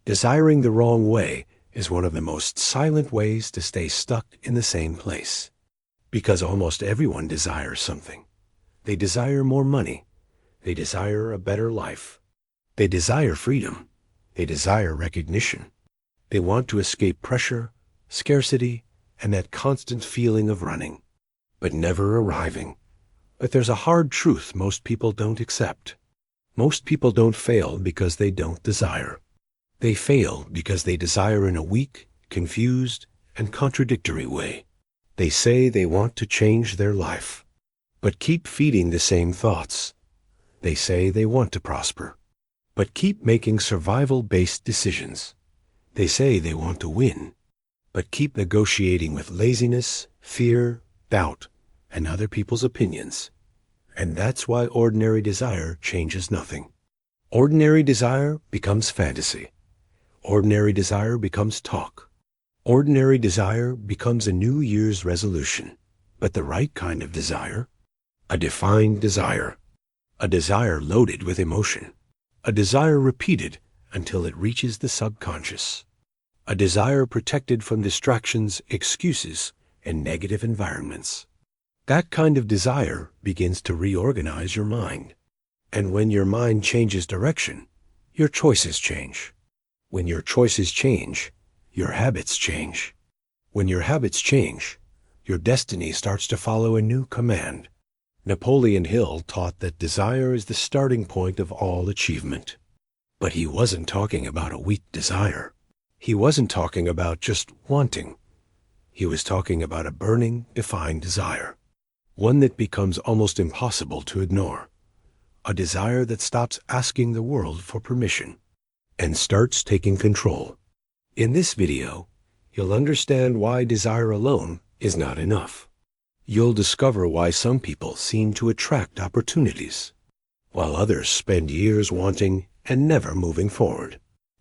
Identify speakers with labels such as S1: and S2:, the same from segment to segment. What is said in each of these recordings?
S1: Desiring the wrong way is one of the most silent ways to stay stuck in the same place. Because almost everyone desires something. They desire more money. They desire a better life. They desire freedom. They desire recognition. They want to escape pressure, scarcity, and that constant feeling of running, but never arriving. But there's a hard truth most people don't accept. Most people don't fail because they don't desire. They fail because they desire in a weak, confused, and contradictory way. They say they want to change their life, but keep feeding the same thoughts. They say they want to prosper, but keep making survival-based decisions. They say they want to win, but keep negotiating with laziness, fear, doubt, and other people's opinions. And that's why ordinary desire changes nothing. Ordinary desire becomes fantasy. Ordinary desire becomes talk. Ordinary desire becomes a New Year's resolution. But the right kind of desire, a defined desire, a desire loaded with emotion, a desire repeated until it reaches the subconscious, a desire protected from distractions, excuses, and negative environments. That kind of desire begins to reorganize your mind. And when your mind changes direction, your choices change. When your choices change, your habits change. When your habits change, your destiny starts to follow a new command. Napoleon Hill taught that desire is the starting point of all achievement. But he wasn't talking about a weak desire. He wasn't talking about just wanting. He was talking about a burning, defined desire. One that becomes almost impossible to ignore. A desire that stops asking the world for permission and starts taking control. In this video, you'll understand why desire alone is not enough. You'll discover why some people seem to attract opportunities, while others spend years wanting and never moving forward.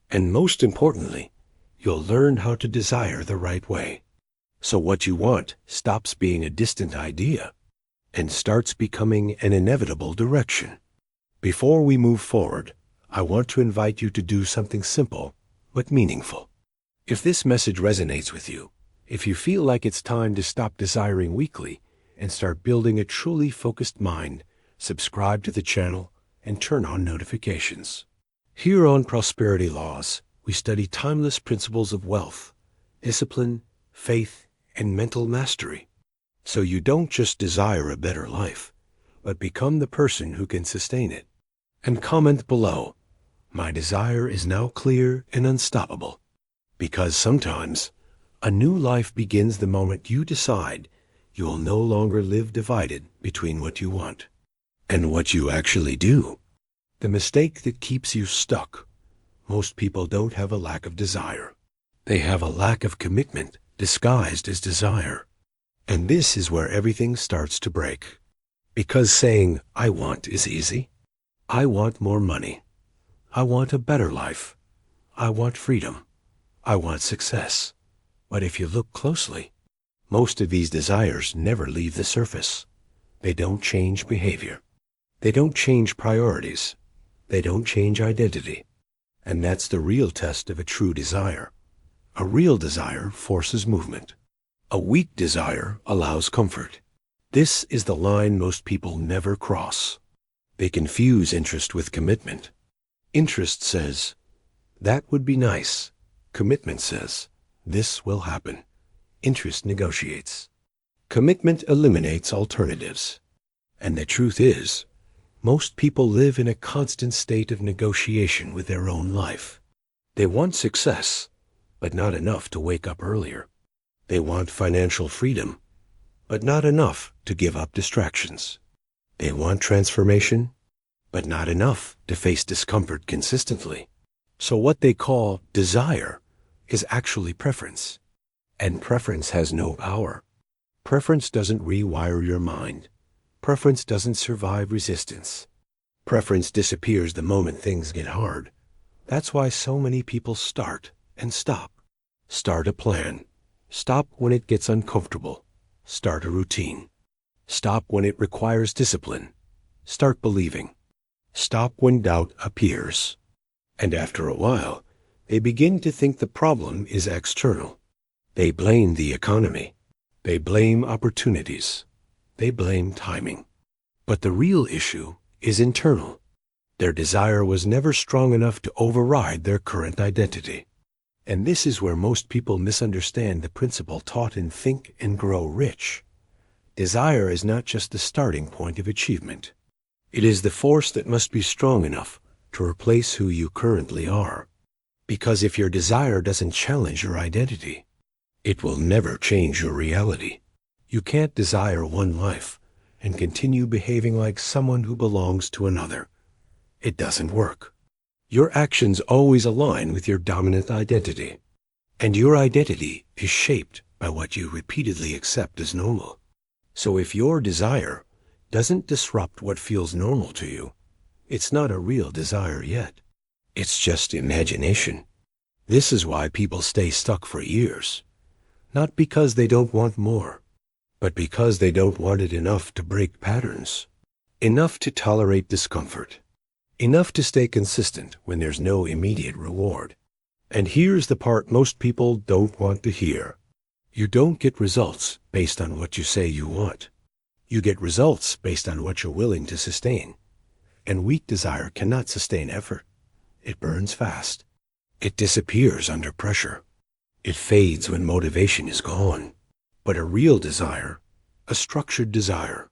S1: And most importantly, you'll learn how to desire the right way. So what you want stops being a distant idea and starts becoming an inevitable direction. Before we move forward, I want to invite you to do something simple but meaningful. If this message resonates with you, if you feel like it's time to stop desiring weakly and start building a truly focused mind, subscribe to the channel and turn on notifications. Here on Prosperity Laws, we study timeless principles of wealth, discipline, faith, and mental mastery. So you don't just desire a better life, but become the person who can sustain it. And comment below, my desire is now clear and unstoppable. Because sometimes, a new life begins the moment you decide you will no longer live divided between what you want and what you actually do. The mistake that keeps you stuck. Most people don't have a lack of desire. They have a lack of commitment disguised as desire. And this is where everything starts to break. Because saying, I want is easy. I want more money. I want a better life. I want freedom. I want success. But if you look closely, most of these desires never leave the surface. They don't change behavior. They don't change priorities. They don't change identity. And that's the real test of a true desire. A real desire forces movement. A weak desire allows comfort. This is the line most people never cross. They confuse interest with commitment. Interest says, that would be nice. Commitment says, this will happen. Interest negotiates. Commitment eliminates alternatives. And the truth is, most people live in a constant state of negotiation with their own life. They want success, but not enough to wake up earlier. They want financial freedom, but not enough to give up distractions. They want transformation, but not enough to face discomfort consistently. So what they call desire is actually preference. And preference has no power. Preference doesn't rewire your mind. Preference doesn't survive resistance. Preference disappears the moment things get hard. That's why so many people start and stop. Start a plan. Stop when it gets uncomfortable. Start a routine. Stop when it requires discipline. Start believing. Stop when doubt appears. And after a while, They begin to think the problem is external. They blame the economy. They blame opportunities. They blame timing. But the real issue is internal. Their desire was never strong enough to override their current identity. And this is where most people misunderstand the principle taught in Think and Grow Rich. Desire is not just the starting point of achievement. It is the force that must be strong enough to replace who you currently are. Because if your desire doesn't challenge your identity, it will never change your reality. You can't desire one life and continue behaving like someone who belongs to another. It doesn't work. Your actions always align with your dominant identity, and your identity is shaped by what you repeatedly accept as normal. So if your desire doesn't disrupt what feels normal to you, it's not a real desire yet. It's just imagination. This is why people stay stuck for years. Not because they don't want more, but because they don't want it enough to break patterns, enough to tolerate discomfort, enough to stay consistent when there's no immediate reward. And here's the part most people don't want to hear. You don't get results based on what you say you want. You get results based on what you're willing to sustain. And weak desire cannot sustain effort. It burns fast. It disappears under pressure. It fades when motivation is gone. But a real desire, a structured desire,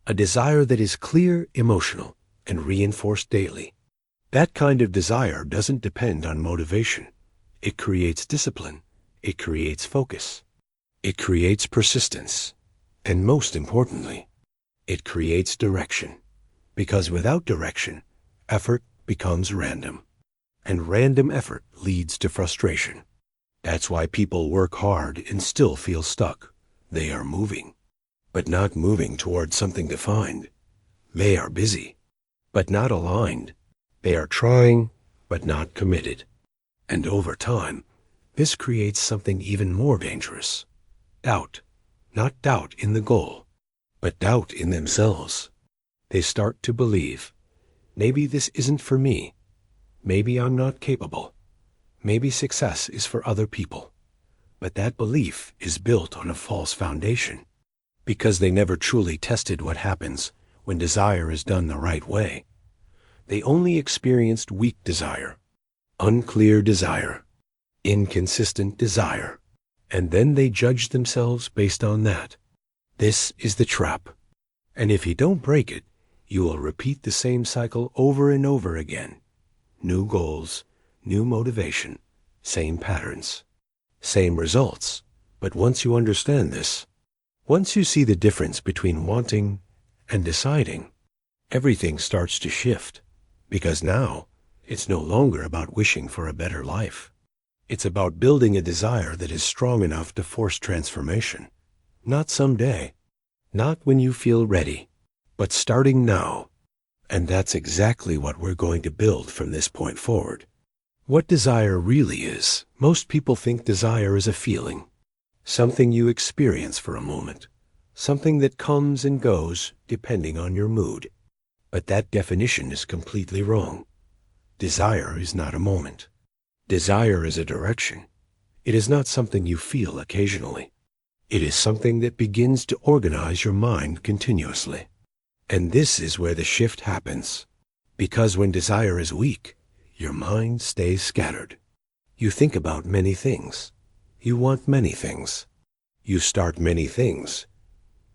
S1: a desire that is clear, emotional, and reinforced daily, that kind of desire doesn't depend on motivation. It creates discipline. It creates focus. It creates persistence. And most importantly, it creates direction. Because without direction, effort becomes random. And random effort leads to frustration. That's why people work hard and still feel stuck. They are moving, but not moving towards something defined. They are busy, but not aligned. They are trying, but not committed. And over time, this creates something even more dangerous. Doubt. Not doubt in the goal, but doubt in themselves. They start to believe, maybe this isn't for me. Maybe I'm not capable. Maybe success is for other people. But that belief is built on a false foundation, because they never truly tested what happens when desire is done the right way. They only experienced weak desire, unclear desire, inconsistent desire, and then they judged themselves based on that. This is the trap. And if you don't break it, you will repeat the same cycle over and over again. New goals, new motivation, same patterns, same results. But once you understand this, once you see the difference between wanting and deciding, everything starts to shift. Because now, it's no longer about wishing for a better life. It's about building a desire that is strong enough to force transformation. Not someday, not when you feel ready, but starting now. And that's exactly what we're going to build from this point forward. What desire really is, most people think desire is a feeling, something you experience for a moment, something that comes and goes depending on your mood. But that definition is completely wrong. Desire is not a moment. Desire is a direction. It is not something you feel occasionally. It is something that begins to organize your mind continuously. And this is where the shift happens. Because when desire is weak, your mind stays scattered. You think about many things. You want many things. You start many things.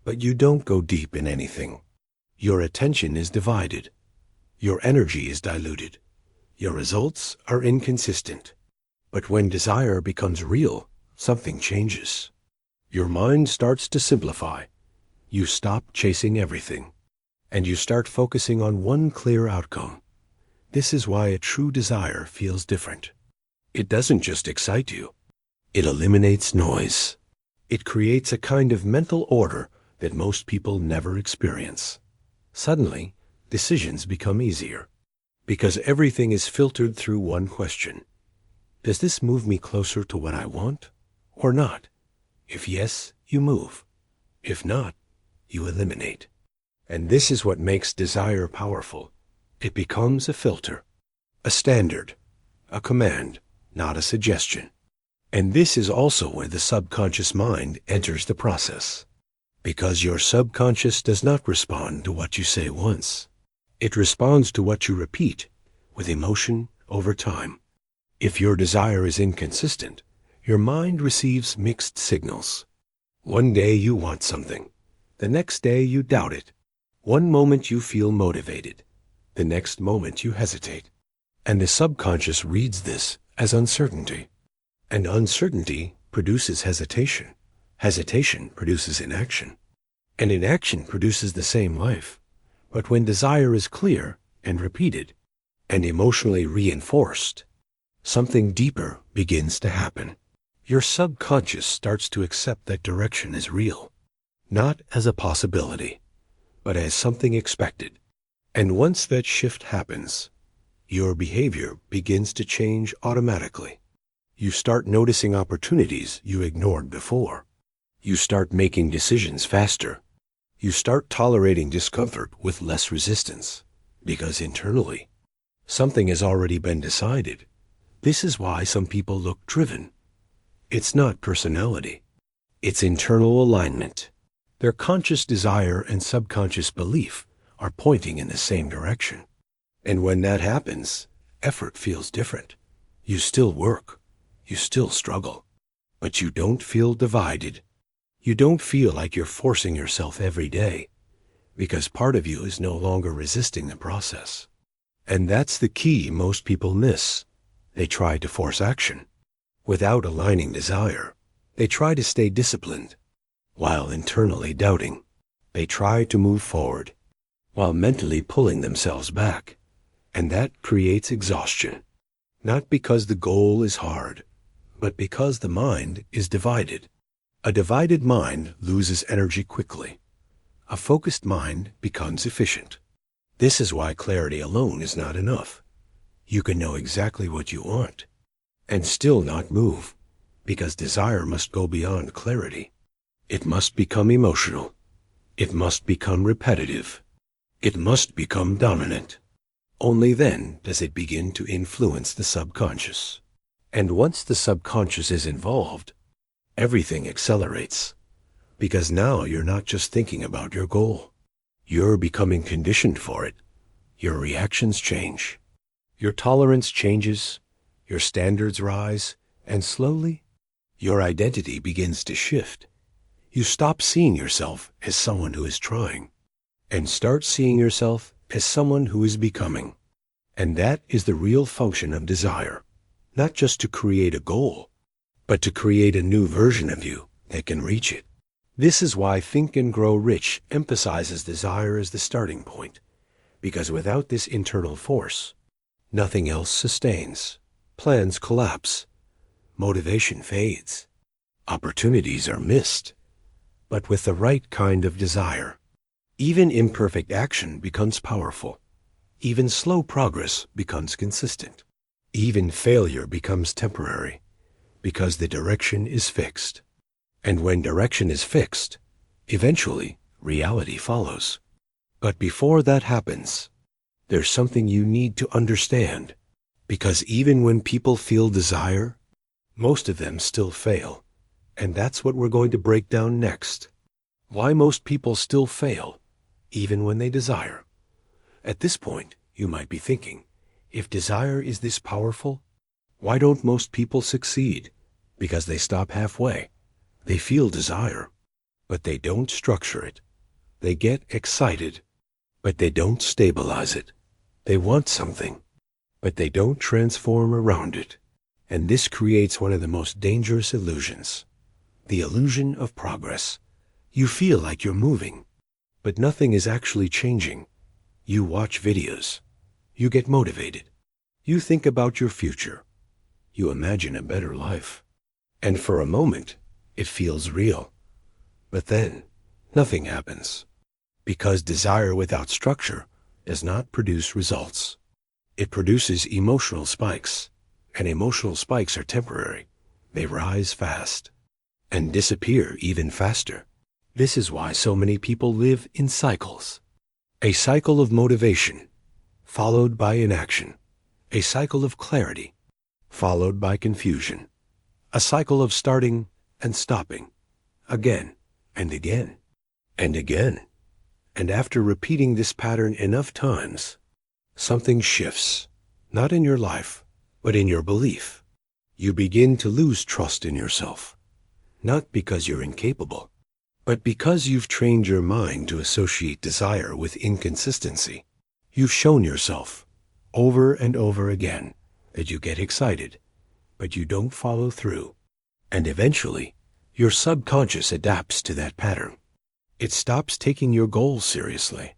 S1: But you don't go deep in anything. Your attention is divided. Your energy is diluted. Your results are inconsistent. But when desire becomes real, something changes. Your mind starts to simplify. You stop chasing everything. And you start focusing on one clear outcome. This is why a true desire feels different. It doesn't just excite you. It eliminates noise. It creates a kind of mental order that most people never experience. Suddenly, decisions become easier, because everything is filtered through one question. Does this move me closer to what I want, or not? If yes, you move. If not, you eliminate. And this is what makes desire powerful. It becomes a filter, a standard, a command. not a suggestion. And this is also where the subconscious mind enters the process. Because your subconscious does not respond to what you say once. It responds to what you repeat with emotion over time. If your desire is inconsistent, your mind receives mixed signals. One day you want something. The next day you doubt it. One moment you feel motivated. The next moment you hesitate. And the subconscious reads this as uncertainty. And uncertainty produces hesitation. Hesitation produces inaction. And inaction produces the same life. But when desire is clear and repeated and emotionally reinforced, something deeper begins to happen. Your subconscious starts to accept that direction is real, not as a possibility, but as something expected. And once that shift happens, your behavior begins to change automatically. You start noticing opportunities you ignored before. You start making decisions faster. You start tolerating discomfort with less resistance, because internally, something has already been decided. This is why some people look driven. It's not personality. It's internal alignment. Their conscious desire and subconscious belief are pointing in the same direction. And when that happens, effort feels different. You still work. You still struggle. But you don't feel divided. You don't feel like you're forcing yourself every day, because part of you is no longer resisting the process. And that's the key most people miss. They try to force action. Without aligning desire, they try to stay disciplined, while internally doubting. They try to move forward, while mentally pulling themselves back. And that creates exhaustion, not because the goal is hard, but because the mind is divided. A divided mind loses energy quickly. A focused mind becomes efficient. This is why clarity alone is not enough. You can know exactly what you want and still not move, because desire must go beyond clarity. It must become emotional. It must become repetitive. It must become dominant. Only then does it begin to influence the subconscious. And once the subconscious is involved, everything accelerates, because now you're not just thinking about your goal. You're becoming conditioned for it. Your reactions change. Your tolerance changes. Your standards rise. And slowly, your identity begins to shift. You stop seeing yourself as someone who is trying and start seeing yourself as someone who is becoming. And that is the real function of desire, not just to create a goal, but to create a new version of you that can reach it. This is why Think and Grow Rich emphasizes desire as the starting point, because without this internal force, nothing else sustains. Plans collapse. Motivation fades. Opportunities are missed. But with the right kind of desire, even imperfect action becomes powerful. Even slow progress becomes consistent. Even failure becomes temporary, because the direction is fixed. And when direction is fixed, eventually reality follows. But before that happens, there's something you need to understand, because even when people feel desire, most of them still fail. And that's what we're going to break down next. Why most people still fail, even when they desire. At this point, you might be thinking, if desire is this powerful, why don't most people succeed? Because they stop halfway. They feel desire, but they don't structure it. They get excited, but they don't stabilize it. They want something, but they don't transform around it. And this creates one of the most dangerous illusions, the illusion of progress. You feel like you're moving, but nothing is actually changing. You watch videos. You get motivated. You think about your future. You imagine a better life. And for a moment, it feels real. But then, nothing happens. Because desire without structure does not produce results. It produces emotional spikes. And emotional spikes are temporary. They rise fast and disappear even faster. This is why so many people live in cycles. A cycle of motivation, followed by inaction. A cycle of clarity, followed by confusion. A cycle of starting and stopping, again and again and again. And after repeating this pattern enough times, something shifts, not in your life, but in your belief. You begin to lose trust in yourself, not because you're incapable, but because you've trained your mind to associate desire with inconsistency. You've shown yourself, over and over again, that you get excited, but you don't follow through. And eventually, your subconscious adapts to that pattern. It stops taking your goals seriously.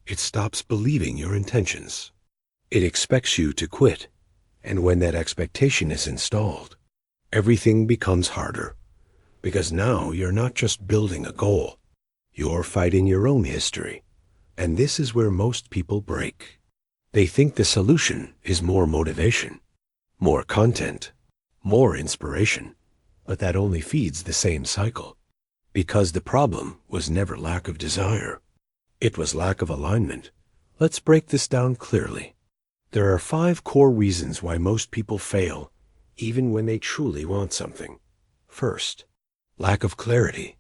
S1: It stops believing your intentions. It expects you to quit. And when that expectation is installed, everything becomes harder. Because now you're not just building a goal. You're fighting your own history. And this is where most people break. They think the solution is more motivation, more content, more inspiration. But that only feeds the same cycle. Because the problem was never lack of desire. It was lack of alignment. Let's break this down clearly. There are 5 core reasons why most people fail, even when they truly want something. First, lack of clarity.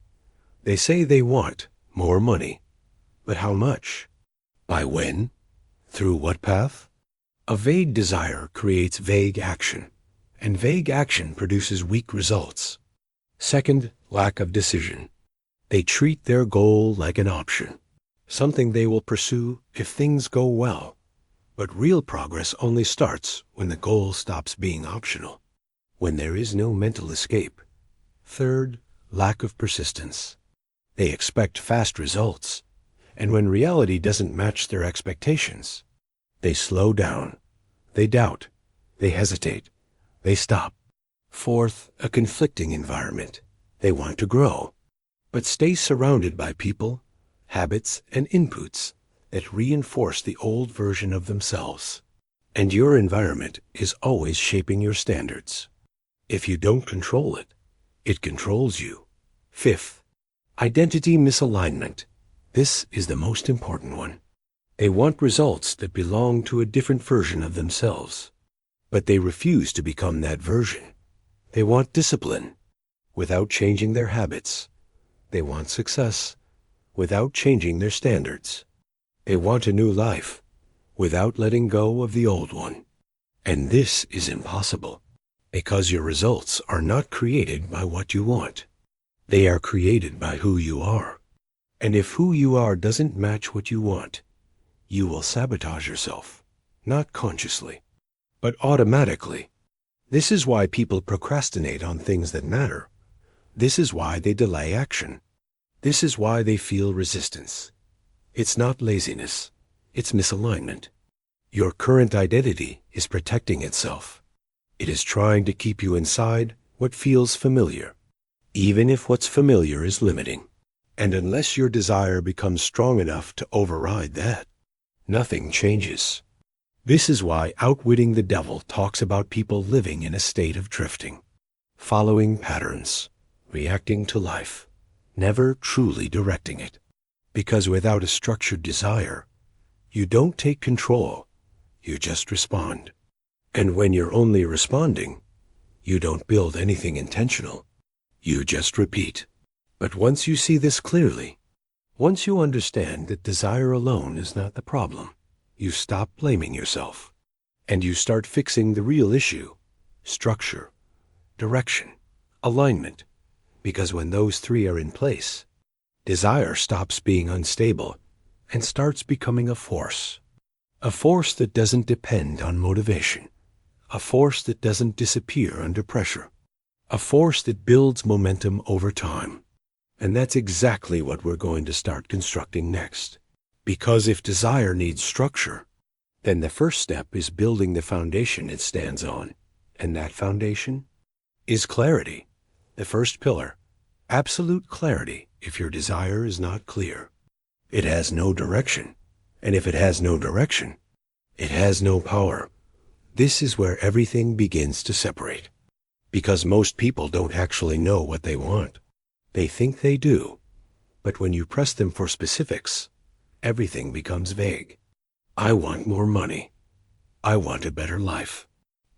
S1: They say they want more money. But how much? By when? Through what path? A vague desire creates vague action, and vague action produces weak results. Second, lack of decision. They treat their goal like an option, something they will pursue if things go well. But real progress only starts when the goal stops being optional, when there is no mental escape. Third, lack of persistence. They expect fast results, and when reality doesn't match their expectations, they slow down, they doubt, they hesitate, they stop. Fourth, a conflicting environment. They want to grow, but stay surrounded by people, habits, and inputs that reinforce the old version of themselves. And your environment is always shaping your standards. If you don't control it, it controls you. Fifth, identity misalignment. This is the most important one. They want results that belong to a different version of themselves, but they refuse to become that version. They want discipline without changing their habits. They want success without changing their standards. They want a new life without letting go of the old one. And this is impossible because your results are not created by what you want. They are created by who you are. And if who you are doesn't match what you want, you will sabotage yourself, not consciously, but automatically. This is why people procrastinate on things that matter. This is why they delay action. This is why they feel resistance. It's not laziness. It's misalignment. Your current identity is protecting itself. It is trying to keep you inside what feels familiar, even if what's familiar is limiting. And unless your desire becomes strong enough to override that, nothing changes. This is why Outwitting the Devil talks about people living in a state of drifting, following patterns, reacting to life, never truly directing it. Because without a structured desire, you don't take control, you just respond. And when you're only responding, you don't build anything intentional, you just repeat. But once you see this clearly, once you understand that desire alone is not the problem, you stop blaming yourself, and you start fixing the real issue: structure, direction, alignment. Because when those 3 are in place, desire stops being unstable and starts becoming a force that doesn't depend on motivation, a force that doesn't disappear under pressure, a force that builds momentum over time. And that's exactly what we're going to start constructing next. Because if desire needs structure, then the first step is building the foundation it stands on. And that foundation is clarity. The first pillar, absolute clarity. If your desire is not clear, it has no direction. And if it has no direction, it has no power. This is where everything begins to separate. Because most people don't actually know what they want. They think they do, but when you press them for specifics, everything becomes vague. I want more money. I want a better life.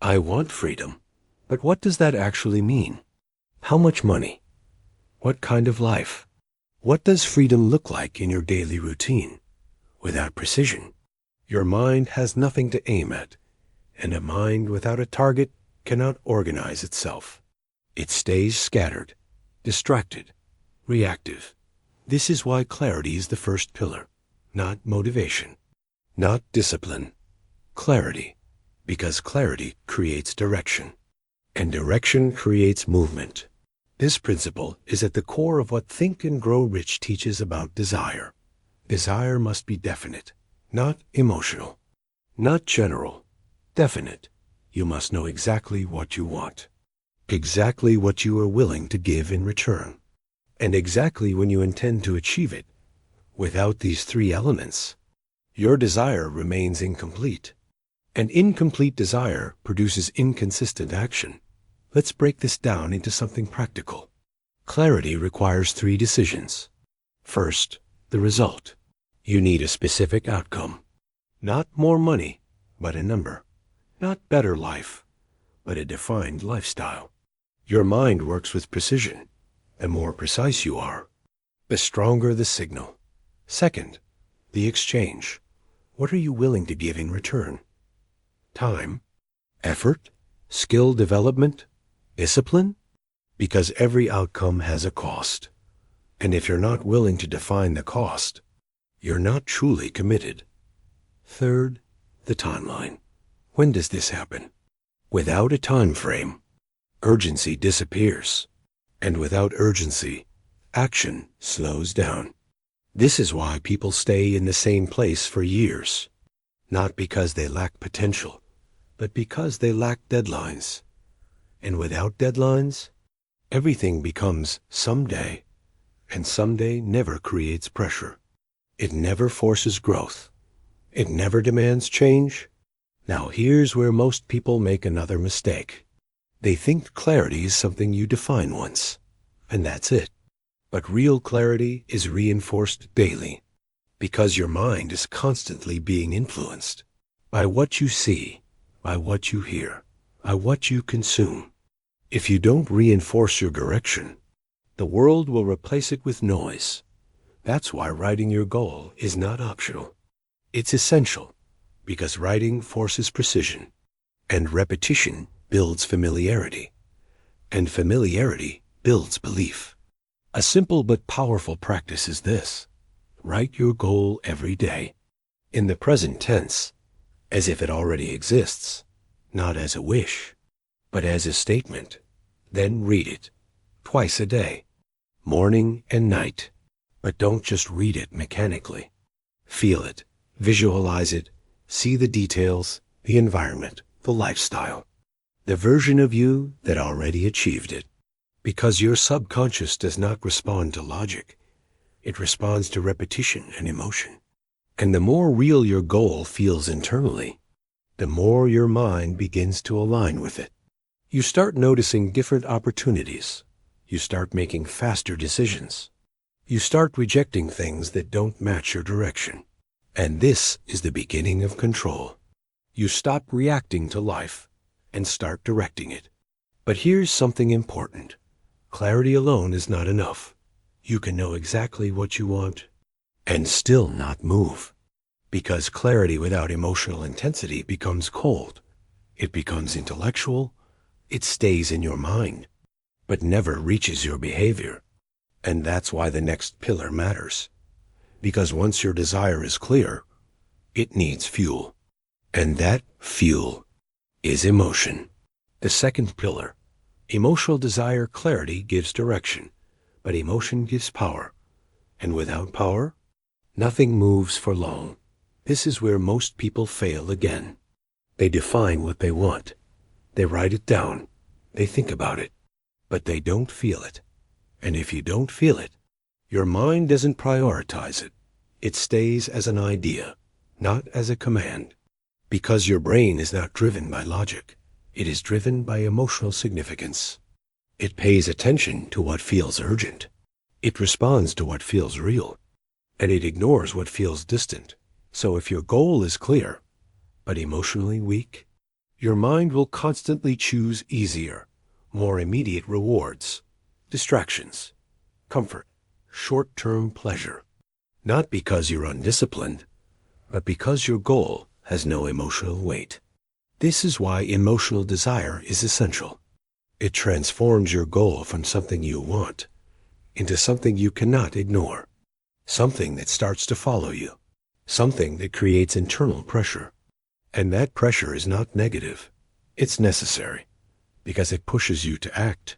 S1: I want freedom. But what does that actually mean? How much money? What kind of life? What does freedom look like in your daily routine? Without precision, your mind has nothing to aim at, and a mind without a target cannot organize itself. It stays scattered, distracted, reactive. This is why clarity is the first pillar, not motivation, not discipline. Clarity, because clarity creates direction, and direction creates movement. This principle is at the core of what Think and Grow Rich teaches about desire. Desire must be definite, not emotional, not general, definite. You must know exactly what you want, exactly what you are willing to give in return, and exactly when you intend to achieve it. Without these three elements, your desire remains incomplete. And incomplete desire produces inconsistent action. Let's break this down into something practical. Clarity requires three decisions. First, the result. You need a specific outcome. Not more money, but a number. Not better life, but a defined lifestyle. Your mind works with precision. The more precise you are, the stronger the signal. Second, the exchange. What are you willing to give in return? Time, effort, skill development, discipline? Because every outcome has a cost. And if you're not willing to define the cost, you're not truly committed. Third, the timeline. When does this happen? Without a time frame, urgency disappears. And without urgency, action slows down. This is why people stay in the same place for years. Not because they lack potential, but because they lack deadlines. And without deadlines, everything becomes someday, and someday never creates pressure. It never forces growth. It never demands change. Now here's where most people make another mistake. They think clarity is something you define once, and that's it. But real clarity is reinforced daily, because your mind is constantly being influenced by what you see, by what you hear, by what you consume. If you don't reinforce your direction, the world will replace it with noise. That's why writing your goal is not optional. It's essential, because writing forces precision, and repetition builds familiarity, and familiarity builds belief. A simple but powerful practice is this. Write your goal every day, in the present tense, as if it already exists, not as a wish, but as a statement. Then read it, twice a day, morning and night. But don't just read it mechanically. Feel it, visualize it, see the details, the environment, the lifestyle, the version of you that already achieved it. Because your subconscious does not respond to logic. It responds to repetition and emotion. And the more real your goal feels internally, the more your mind begins to align with it. You start noticing different opportunities. You start making faster decisions. You start rejecting things that don't match your direction. And this is the beginning of control. You stop reacting to life and start directing it. But here's something important. Clarity alone is not enough. You can know exactly what you want and still not move. Because clarity without emotional intensity becomes cold. It becomes intellectual. It stays in your mind, but never reaches your behavior. And that's why the next pillar matters. Because once your desire is clear, it needs fuel. And that fuel is emotion. The second pillar. Emotional desire clarity gives direction, but emotion gives power. And without power, nothing moves for long. This is where most people fail again. They define what they want. They write it down. They think about it. But they don't feel it. And if you don't feel it, your mind doesn't prioritize it. It stays as an idea, not as a command. Because your brain is not driven by logic. It is driven by emotional significance. It pays attention to what feels urgent. It responds to what feels real. And it ignores what feels distant. So if your goal is clear, but emotionally weak, Your mind will constantly choose easier, more immediate rewards, distractions, comfort, short-term pleasure. Not because you're undisciplined, but because your goal has no emotional weight. This is why emotional desire is essential. It transforms your goal from something you want into something you cannot ignore, something that starts to follow you, something that creates internal pressure. And that pressure is not negative. It's necessary, because it pushes you to act,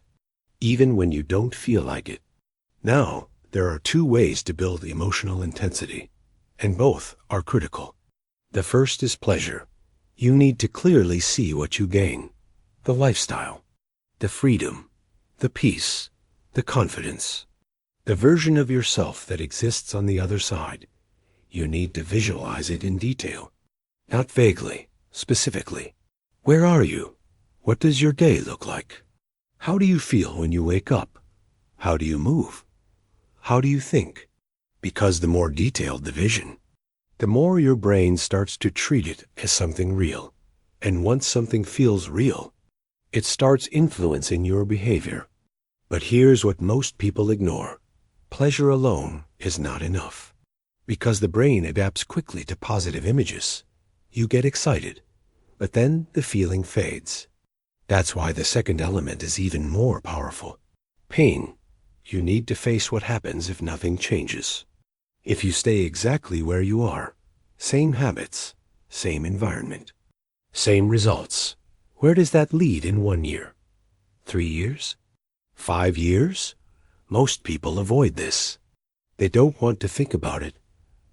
S1: even when you don't feel like it. Now, there are two ways to build emotional intensity, and both are critical. The first is pleasure. You need to clearly see what you gain: the lifestyle, the freedom, the peace, the confidence, the version of yourself that exists on the other side. You need to visualize it in detail, not vaguely, specifically. Where are you? What does your day look like? How do you feel when you wake up? How do you move? How do you think? Because the more detailed the vision, the more your brain starts to treat it as something real. And once something feels real, it starts influencing your behavior. But here's what most people ignore. Pleasure alone is not enough. Because the brain adapts quickly to positive images. You get excited, but then the feeling fades. That's why the second element is even more powerful. Pain. You need to face what happens if nothing changes. If you stay exactly where you are, same habits, same environment, same results, where does that lead in 1 year? 3 years? 5 years? Most people avoid this. They don't want to think about it,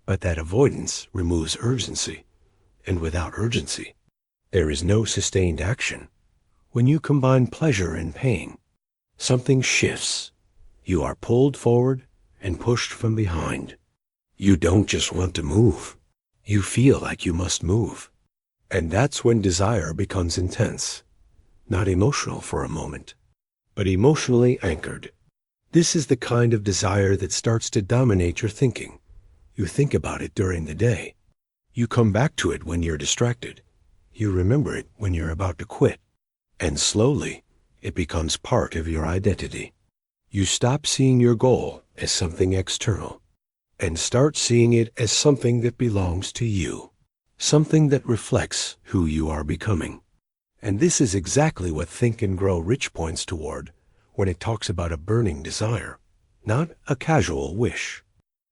S1: but that avoidance removes urgency. And without urgency, there is no sustained action. When you combine pleasure and pain, something shifts. You are pulled forward and pushed from behind. You don't just want to move. You feel like you must move. And that's when desire becomes intense. Not emotional for a moment, but emotionally anchored. This is the kind of desire that starts to dominate your thinking. You think about it during the day. You come back to it when you're distracted. You remember it when you're about to quit. And slowly, it becomes part of your identity. You stop seeing your goal as something external and start seeing it as something that belongs to you, something that reflects who you are becoming. And this is exactly what Think and Grow Rich points toward when it talks about a burning desire, not a casual wish,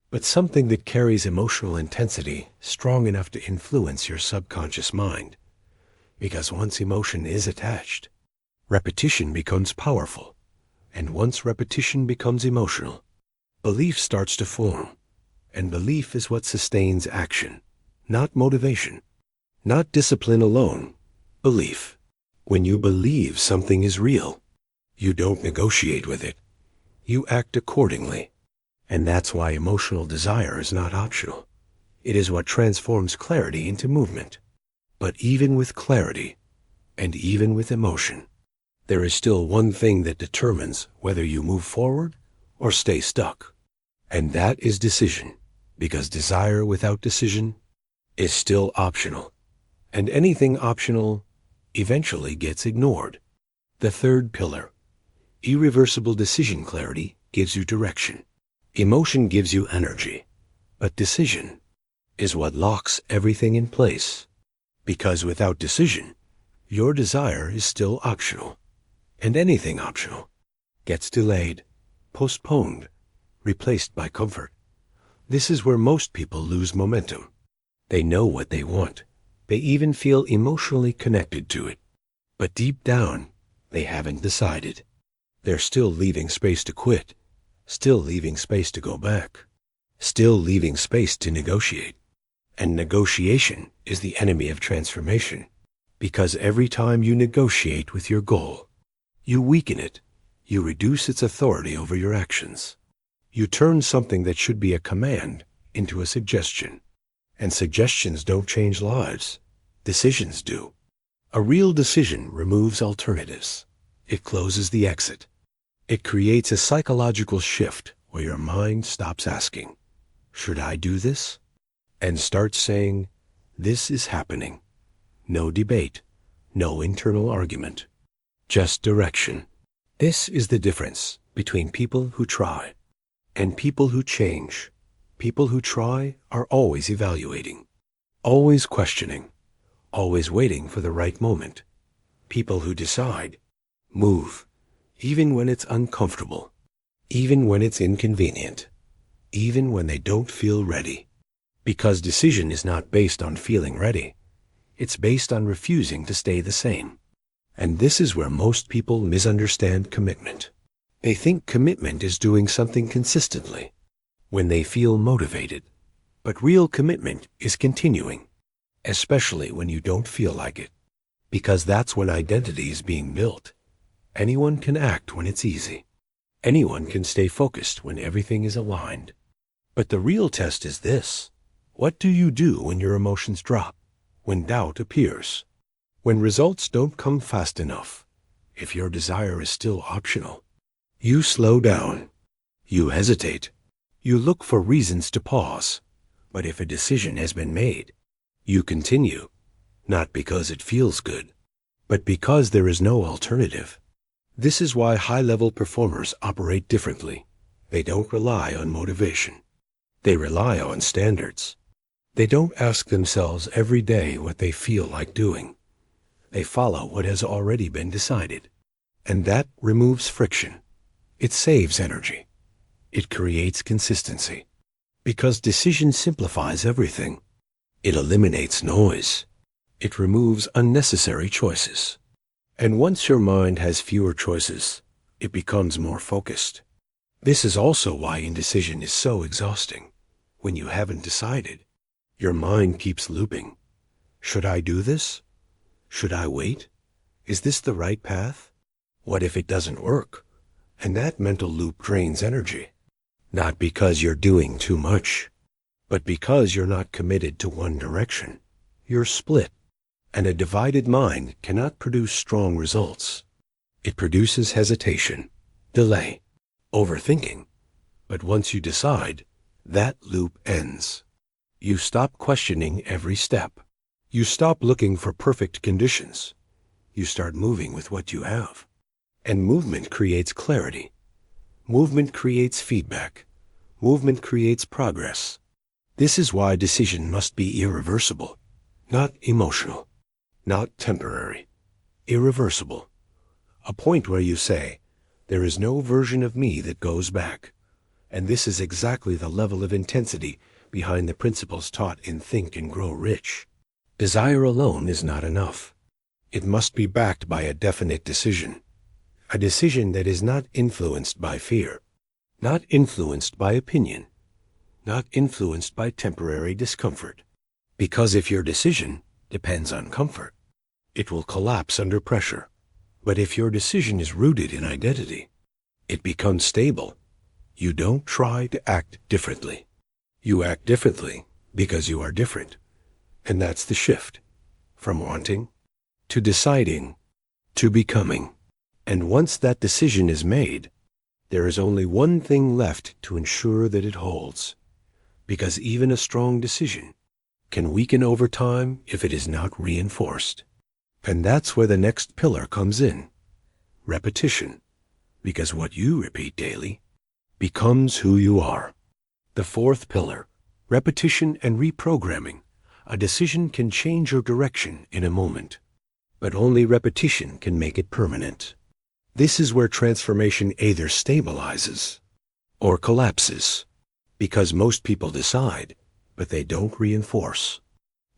S1: but something that carries emotional intensity strong enough to influence your subconscious mind. Because once emotion is attached, repetition becomes powerful. And once repetition becomes emotional, belief starts to form. And belief is what sustains action, not motivation, not discipline alone. Belief. When you believe something is real, you don't negotiate with it. You act accordingly. And that's why emotional desire is not optional. It is what transforms clarity into movement. But even with clarity, and even with emotion, there is still one thing that determines whether you move forward or stay stuck. And that is decision, because desire without decision is still optional. And anything optional eventually gets ignored. The third pillar, irreversible decision clarity, gives you direction. Emotion gives you energy, but decision is what locks everything in place. Because without decision, your desire is still optional. And anything optional gets delayed, postponed, replaced by comfort. This is where most people lose momentum. They know what they want. They even feel emotionally connected to it. But deep down, they haven't decided. They're still leaving space to quit, still leaving space to go back, still leaving space to negotiate. And negotiation is the enemy of transformation. Because every time you negotiate with your goal, you weaken it. You reduce its authority over your actions. You turn something that should be a command into a suggestion. And suggestions don't change lives. Decisions do. A real decision removes alternatives. It closes the exit. It creates a psychological shift where your mind stops asking, "Should I do this?" and starts saying, "This is happening." No debate, no internal argument, just direction. This is the difference between people who try and people who change. People who try are always evaluating, always questioning, always waiting for the right moment. People who decide move, even when it's uncomfortable, even when it's inconvenient, even when they don't feel ready. Because decision is not based on feeling ready. It's based on refusing to stay the same. And this is where most people misunderstand commitment. They think commitment is doing something consistently when they feel motivated. But real commitment is continuing, especially when you don't feel like it, because that's when identity is being built. Anyone can act when it's easy. Anyone can stay focused when everything is aligned. But the real test is this. What do you do when your emotions drop, when doubt appears, when results don't come fast enough? If your desire is still optional, you slow down, you hesitate, you look for reasons to pause. But if a decision has been made, you continue, not because it feels good, but because there is no alternative. This is why high-level performers operate differently. They don't rely on motivation. They rely on standards. They don't ask themselves every day what they feel like doing. They follow what has already been decided. And that removes friction. It saves energy. It creates consistency. Because decision simplifies everything. It eliminates noise. It removes unnecessary choices. And once your mind has fewer choices, it becomes more focused. This is also why indecision is so exhausting. When you haven't decided, your mind keeps looping. Should I do this? Should I wait? Is this the right path? What if it doesn't work? And that mental loop drains energy. Not because you're doing too much, but because you're not committed to one direction. You're split. And a divided mind cannot produce strong results. It produces hesitation, delay, overthinking. But once you decide, that loop ends. You stop questioning every step. You stop looking for perfect conditions. You start moving with what you have. And movement creates clarity. Movement creates feedback. Movement creates progress. This is why decision must be irreversible, not emotional, not temporary, irreversible. A point where you say, there is no version of me that goes back. And this is exactly the level of intensity behind the principles taught in Think and Grow Rich. Desire alone is not enough. It must be backed by a definite decision. A decision that is not influenced by fear, not influenced by opinion, not influenced by temporary discomfort. Because if your decision depends on comfort, it will collapse under pressure. But if your decision is rooted in identity, it becomes stable. You don't try to act differently. You act differently because you are different. And that's the shift from wanting to deciding to becoming. And once that decision is made, there is only one thing left to ensure that it holds. Because even a strong decision can weaken over time if it is not reinforced. And that's where the next pillar comes in. Repetition. Because what you repeat daily becomes who you are. The fourth pillar, repetition and reprogramming. A decision can change your direction in a moment, but only repetition can make it permanent. This is where transformation either stabilizes or collapses, because most people decide, but they don't reinforce.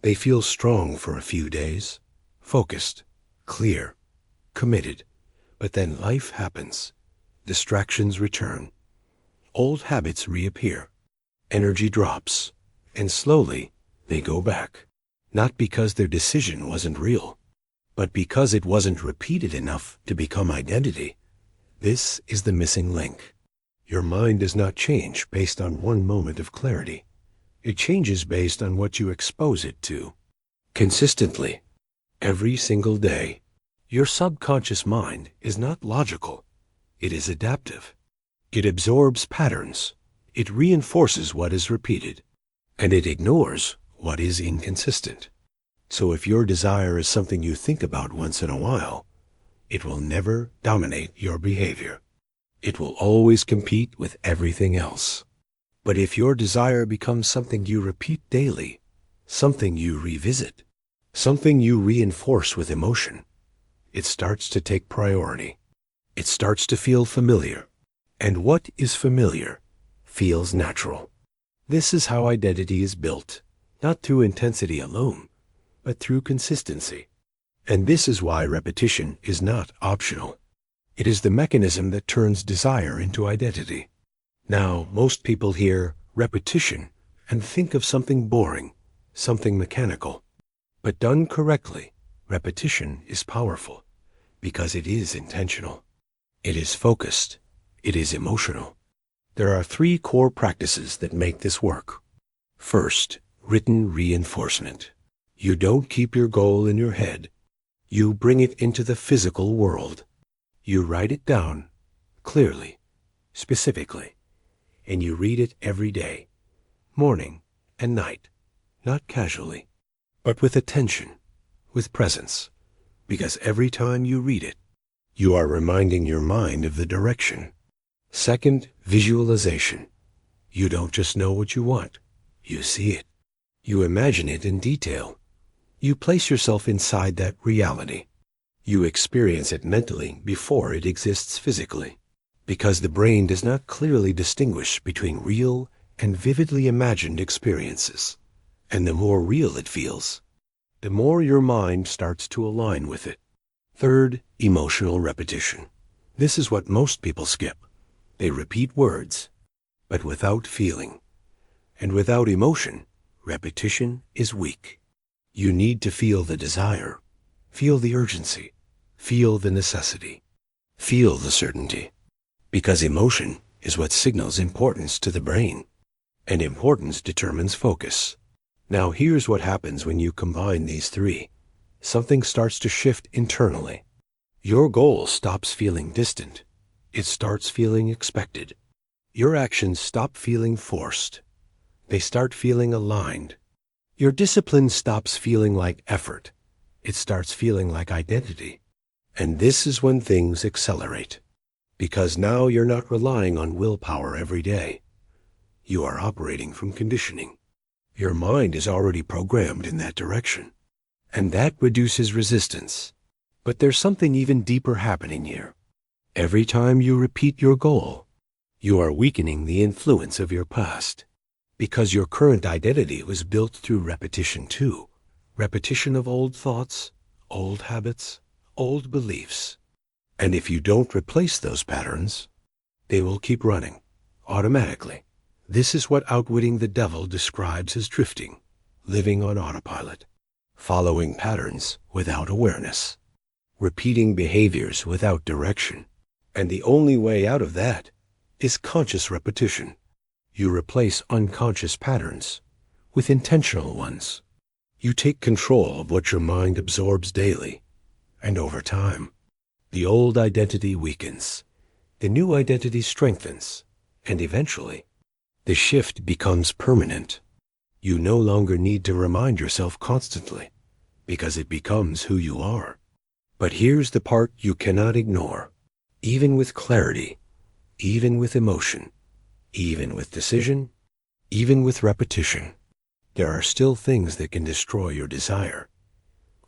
S1: They feel strong for a few days, focused, clear, committed, but then life happens. Distractions return. Old habits reappear. Energy drops, and slowly they go back. Not because their decision wasn't real, but because it wasn't repeated enough to become identity. This is the missing link. Your mind does not change based on one moment of clarity. It changes based on what you expose it to. Consistently, every single day. Your subconscious mind is not logical. It is adaptive. It absorbs patterns. It reinforces what is repeated. And it ignores what is inconsistent. So if your desire is something you think about once in a while, it will never dominate your behavior. It will always compete with everything else. But if your desire becomes something you repeat daily, something you revisit, something you reinforce with emotion, it starts to take priority. It starts to feel familiar. And what is familiar feels natural. This is how identity is built, not through intensity alone, but through consistency. And this is why repetition is not optional. It is the mechanism that turns desire into identity. Now, most people hear repetition and think of something boring, something mechanical. But done correctly, repetition is powerful because it is intentional. It is focused. It is emotional. There are 3 core practices that make this work. First, written reinforcement. You don't keep your goal in your head. You bring it into the physical world. You write it down, clearly, specifically, and you read it every day, morning and night, not casually, but with attention, with presence, because every time you read it, you are reminding your mind of the direction. Second, visualization. You don't just know what you want, you see it. You imagine it in detail. You place yourself inside that reality. You experience it mentally before it exists physically, because the brain does not clearly distinguish between real and vividly imagined experiences. And the more real it feels, the more your mind starts to align with it. Third, emotional repetition. This is what most people skip. They repeat words, but without feeling. And without emotion, repetition is weak. You need to feel the desire, feel the urgency, feel the necessity, feel the certainty. Because emotion is what signals importance to the brain, and importance determines focus. Now here's what happens when you combine these 3. Something starts to shift internally. Your goal stops feeling distant. It starts feeling expected. Your actions stop feeling forced. They start feeling aligned. Your discipline stops feeling like effort. It starts feeling like identity. And this is when things accelerate. Because now you're not relying on willpower every day. You are operating from conditioning. Your mind is already programmed in that direction. And that reduces resistance. But there's something even deeper happening here. Every time you repeat your goal, you are weakening the influence of your past. Because your current identity was built through repetition too. Repetition of old thoughts, old habits, old beliefs. And if you don't replace those patterns, they will keep running, automatically. This is what outwitting the devil describes as drifting, living on autopilot, following patterns without awareness, repeating behaviors without direction. And the only way out of that is conscious repetition. You replace unconscious patterns with intentional ones. You take control of what your mind absorbs daily, and over time, the old identity weakens, the new identity strengthens, and eventually, the shift becomes permanent. You no longer need to remind yourself constantly, because it becomes who you are. But here's the part you cannot ignore. Even with clarity, even with emotion, even with decision, even with repetition, there are still things that can destroy your desire.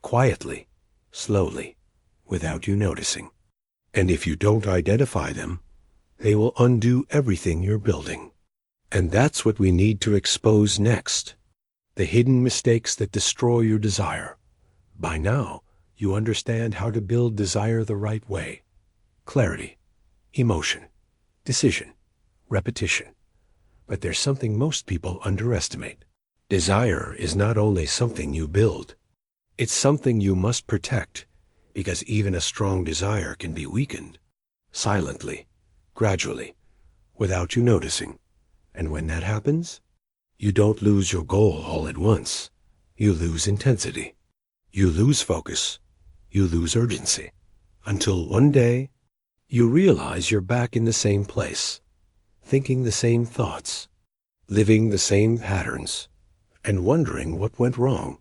S1: Quietly, slowly, without you noticing. And if you don't identify them, they will undo everything you're building. And that's what we need to expose next. The hidden mistakes that destroy your desire. By now, you understand how to build desire the right way. Clarity, emotion, decision, repetition. But there's something most people underestimate. Desire is not only something you build, it's something you must protect, because even a strong desire can be weakened, silently, gradually, without you noticing. And when that happens, you don't lose your goal all at once. You lose intensity. You lose focus. You lose urgency. Until one day, you realize you're back in the same place, thinking the same thoughts, living the same patterns, and wondering what went wrong.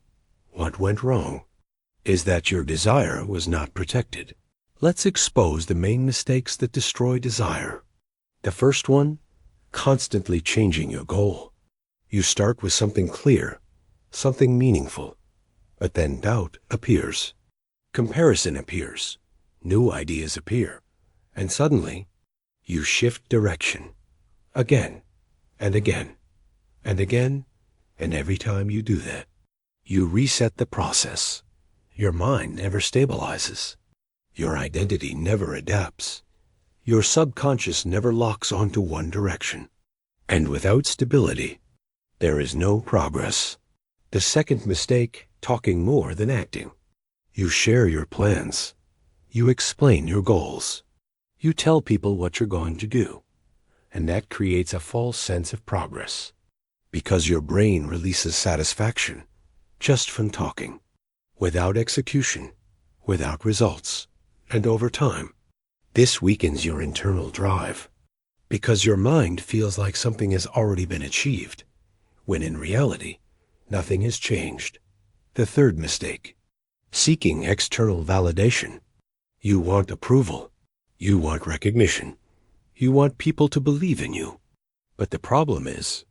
S1: What went wrong is that your desire was not protected. Let's expose the main mistakes that destroy desire. The first one, constantly changing your goal. You start with something clear, something meaningful, but then doubt appears. Comparison appears. New ideas appear. And suddenly, you shift direction. Again, and again, and again, and every time you do that, you reset the process. Your mind never stabilizes. Your identity never adapts. Your subconscious never locks onto one direction. And without stability, there is no progress. The second mistake, talking more than acting. You share your plans. You explain your goals. You tell people what you're going to do. And that creates a false sense of progress, because your brain releases satisfaction just from talking, without execution, without results. And over time, this weakens your internal drive, because your mind feels like something has already been achieved, when in reality, nothing has changed. The third mistake, seeking external validation. You want approval. You want recognition. You want people to believe in you. But the problem is,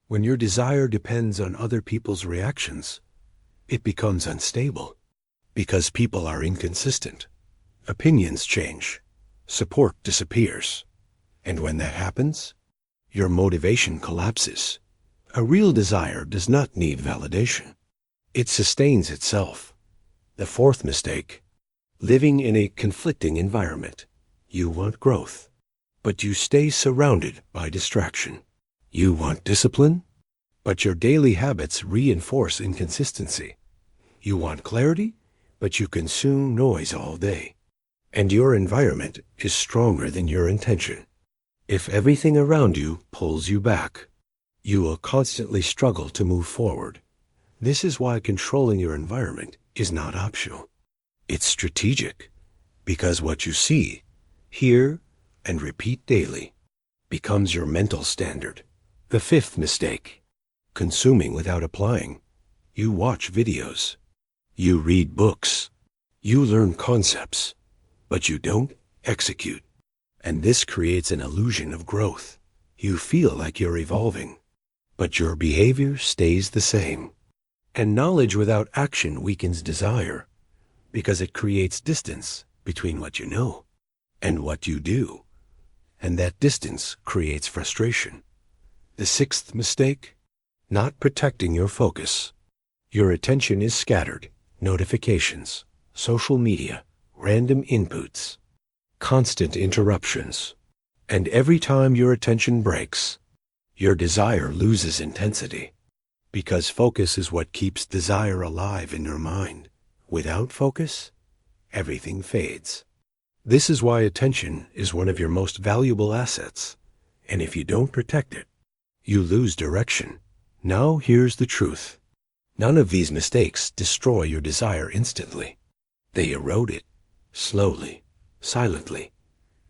S1: when your desire depends on other people's reactions, it becomes unstable, because people are inconsistent. Opinions change. Support disappears. And when that happens, your motivation collapses. A real desire does not need validation. It sustains itself. The fourth mistake, living in a conflicting environment. You want growth, but you stay surrounded by distraction. You want discipline, but your daily habits reinforce inconsistency. You want clarity, but you consume noise all day. And your environment is stronger than your intention. If everything around you pulls you back, you will constantly struggle to move forward. This is why controlling your environment is not optional. It's strategic, because what you see, hear, and repeat daily becomes your mental standard. The fifth mistake, consuming without applying. You watch videos. You read books. You learn concepts, but you don't execute. And this creates an illusion of growth. You feel like you're evolving, but your behavior stays the same. And knowledge without action weakens desire, because it creates distance between what you know and what you do. And that distance creates frustration. The sixth mistake, not protecting your focus. Your attention is scattered. Notifications, social media, random inputs, constant interruptions. And every time your attention breaks, your desire loses intensity, because focus is what keeps desire alive in your mind. Without focus, everything fades. This is why attention is one of your most valuable assets, and if you don't protect it, you lose direction. Now here's the truth. None of these mistakes destroy your desire instantly. They erode it, slowly, silently,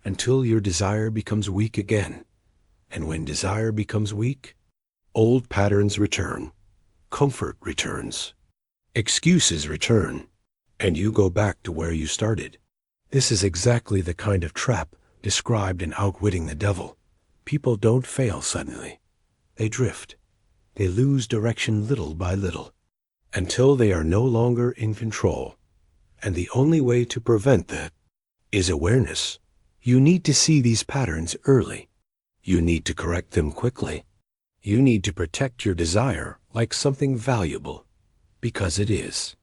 S1: until your desire becomes weak again. And when desire becomes weak, old patterns return, comfort returns, excuses return, and you go back to where you started. This is exactly the kind of trap described in Outwitting the Devil. People don't fail suddenly. They drift. They lose direction little by little, until they are no longer in control. And the only way to prevent that is awareness. You need to see these patterns early. You need to correct them quickly. You need to protect your desire like something valuable, because it is.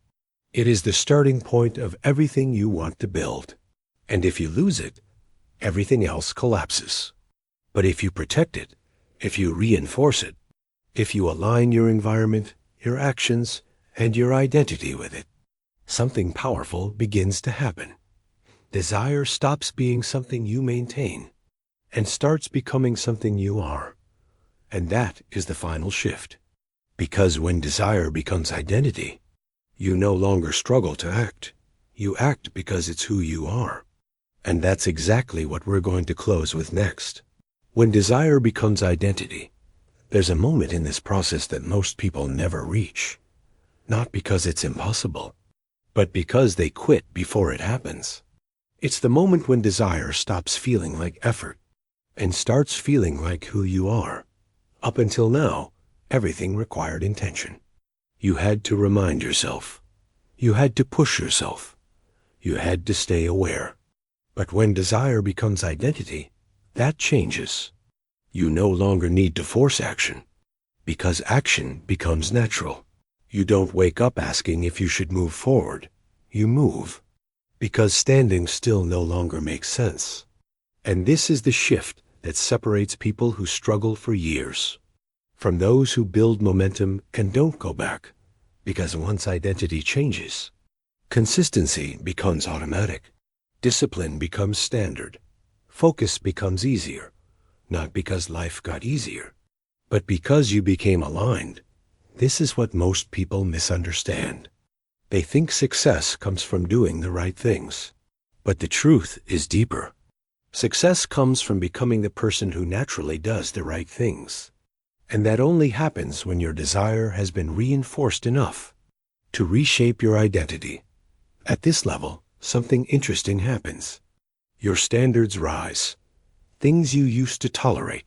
S1: It is the starting point of everything you want to build. And if you lose it, everything else collapses. But if you protect it, if you reinforce it, if you align your environment, your actions, and your identity with it, something powerful begins to happen. Desire stops being something you maintain and starts becoming something you are. And that is the final shift. Because when desire becomes identity, you no longer struggle to act. You act because it's who you are. And that's exactly what we're going to close with next. When desire becomes identity, there's a moment in this process that most people never reach. not because it's impossible, but because they quit before it happens. It's the moment when desire stops feeling like effort and starts feeling like who you are. Up until now, everything required intention. You had to remind yourself. You had to push yourself. You had to stay aware. But when desire becomes identity, that changes. You no longer need to force action, because action becomes natural. You don't wake up asking if you should move forward. You move, because standing still no longer makes sense. And this is the shift that separates people who struggle for years from those who build momentum and don't go back, because once identity changes, consistency becomes automatic. Discipline becomes standard. Focus becomes easier, not because life got easier, but because you became aligned. This is what most people misunderstand. They think success comes from doing the right things. But the truth is deeper. Success comes from becoming the person who naturally does the right things. And that only happens when your desire has been reinforced enough to reshape your identity. At this level, something interesting happens. Your standards rise. Things you used to tolerate,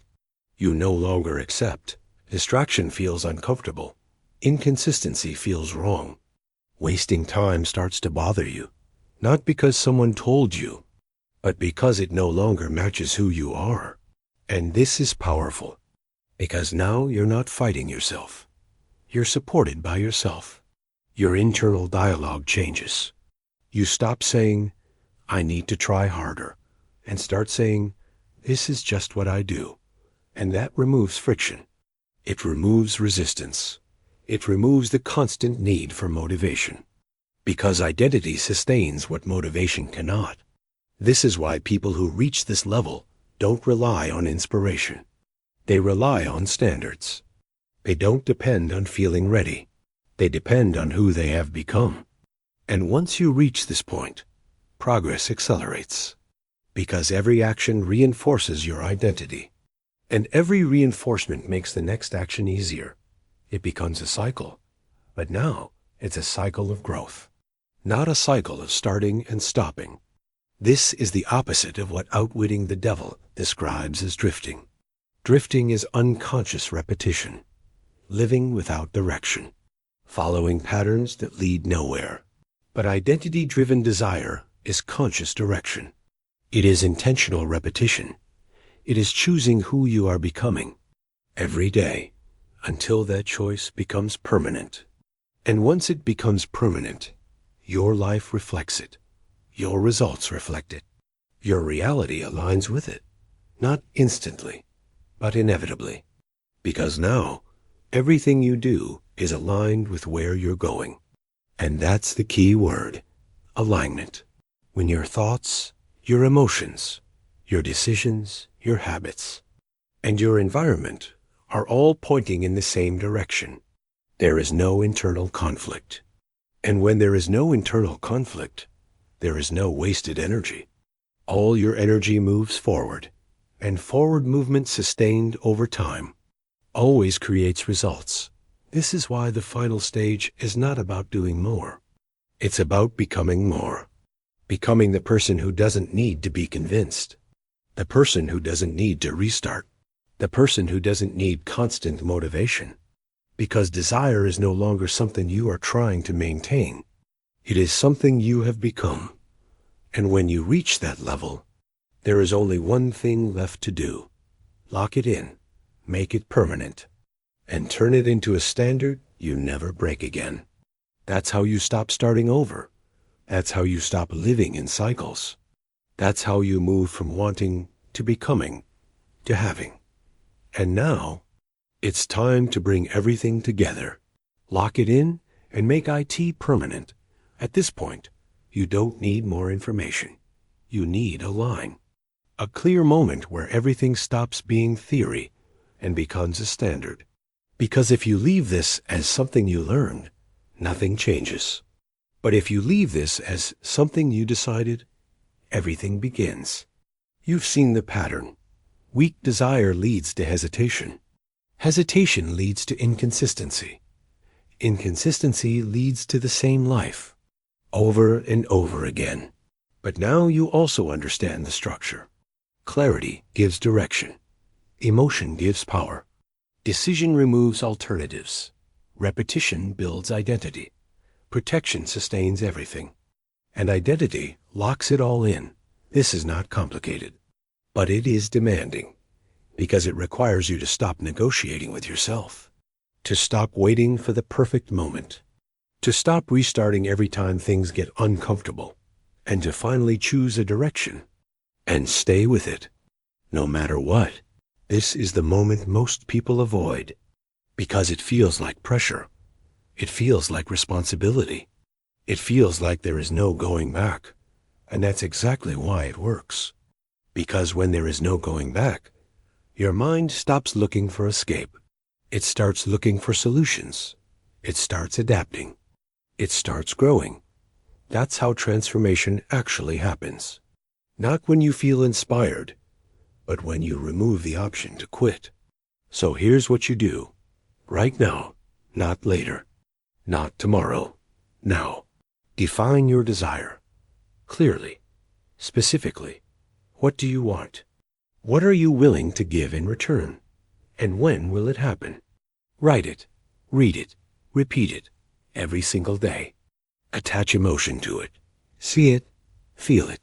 S1: you no longer accept. Distraction feels uncomfortable. Inconsistency feels wrong. Wasting time starts to bother you, not because someone told you, but because it no longer matches who you are. And this is powerful, because now you're not fighting yourself. You're supported by yourself. Your internal dialogue changes. You stop saying, "I need to try harder," and start saying, "This is just what I do." And that removes friction. It removes resistance. It removes the constant need for motivation. Because identity sustains what motivation cannot. This is why people who reach this level don't rely on inspiration. They rely on standards. They don't depend on feeling ready. They depend on who they have become. And once you reach this point, progress accelerates. Because every action reinforces your identity. And every reinforcement makes the next action easier. It becomes a cycle. But now, it's a cycle of growth. Not a cycle of starting and stopping. This is the opposite of what Outwitting the Devil describes as drifting. Drifting is unconscious repetition. Living without direction. Following patterns that lead nowhere. But identity-driven desire is conscious direction. It is intentional repetition. It is choosing who you are becoming every day until that choice becomes permanent. And once it becomes permanent, your life reflects it. Your results reflect it. Your reality aligns with it. Not instantly, but inevitably. Because now, everything you do is aligned with where you're going. And that's the key word, alignment. When your thoughts, your emotions, your decisions, your habits, and your environment are all pointing in the same direction, there is no internal conflict. And when there is no internal conflict, there is no wasted energy. All your energy moves forward, and forward movement sustained over time always creates results. This is why the final stage is not about doing more. It's about becoming more. Becoming the person who doesn't need to be convinced. The person who doesn't need to restart. The person who doesn't need constant motivation. Because desire is no longer something you are trying to maintain. It is something you have become. And when you reach that level, there is only one thing left to do. Lock it in, make it permanent, and turn it into a standard you never break again. That's how you stop starting over. That's how you stop living in cycles. That's how you move from wanting to becoming to having. And now, it's time to bring everything together. Lock it in and make IT permanent. At this point, you don't need more information. You need a line. A clear moment where everything stops being theory and becomes a standard. Because if you leave this as something you learned, nothing changes. But if you leave this as something you decided, everything begins. You've seen the pattern. Weak desire leads to hesitation. Hesitation leads to inconsistency. Inconsistency leads to the same life, over and over again. But now you also understand the structure. Clarity gives direction. Emotion gives power. Decision removes alternatives. Repetition builds identity. Protection sustains everything. And identity locks it all in. This is not complicated, but it is demanding, because it requires you to stop negotiating with yourself, to stop waiting for the perfect moment, to stop restarting every time things get uncomfortable, and to finally choose a direction and stay with it, no matter what. This is the moment most people avoid, because it feels like pressure. It feels like responsibility. It feels like there is no going back. And that's exactly why it works. Because when there is no going back, your mind stops looking for escape. It starts looking for solutions. It starts adapting. It starts growing. That's how transformation actually happens. Not when you feel inspired, but when you remove the option to quit. So here's what you do. Right now, not later. Not tomorrow. Now. Define your desire. Clearly. Specifically. What do you want? What are you willing to give in return? And when will it happen? Write it. Read it. Repeat it. Every single day. Attach emotion to it. See it. Feel it.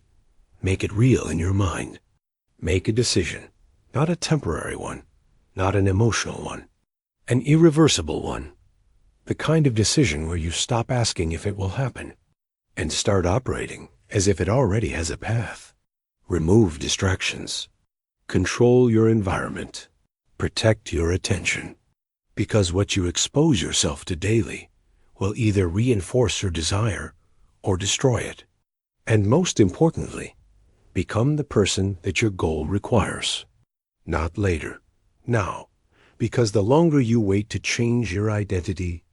S1: Make it real in your mind. Make a decision, not a temporary one, not an emotional one, an irreversible one. The kind of decision where you stop asking if it will happen and start operating as if it already has a path. Remove distractions. Control your environment. Protect your attention. Because what you expose yourself to daily will either reinforce your desire or destroy it. And most importantly, become the person that your goal requires. Not later. Now. Because the longer you wait to change your identity,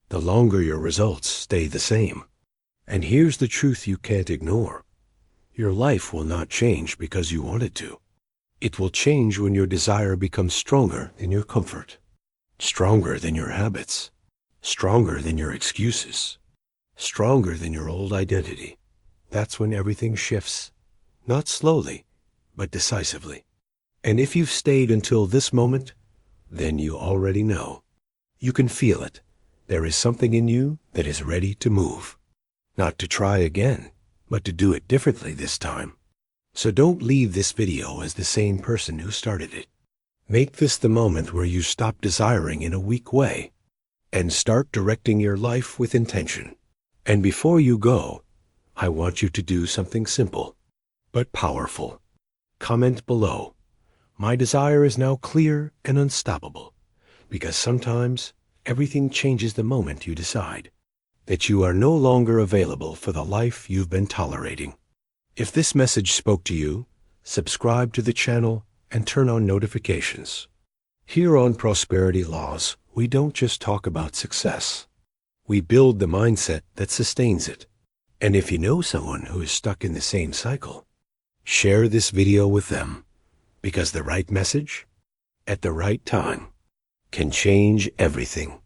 S1: the longer your results stay the same. And here's the truth you can't ignore. Your life will not change because you want it to. It will change when your desire becomes stronger than your comfort, stronger than your habits, stronger than your excuses, stronger than your old identity. That's when everything shifts. Not slowly, but decisively. And if you've stayed until this moment, then you already know. You can feel it. There is something in you that is ready to move. Not to try again, but to do it differently this time. So don't leave this video as the same person who started it. Make this the moment where you stop desiring in a weak way and start directing your life with intention. And before you go, I want you to do something simple but powerful. Comment below. My desire is now clear and unstoppable, because sometimes everything changes the moment you decide that you are no longer available for the life you've been tolerating. If this message spoke to you, subscribe to the channel and turn on notifications. Here on Prosperity Laws, we don't just talk about success. We build the mindset that sustains it. And if you know someone who is stuck in the same cycle, share this video with them, because the right message at the right time can change everything.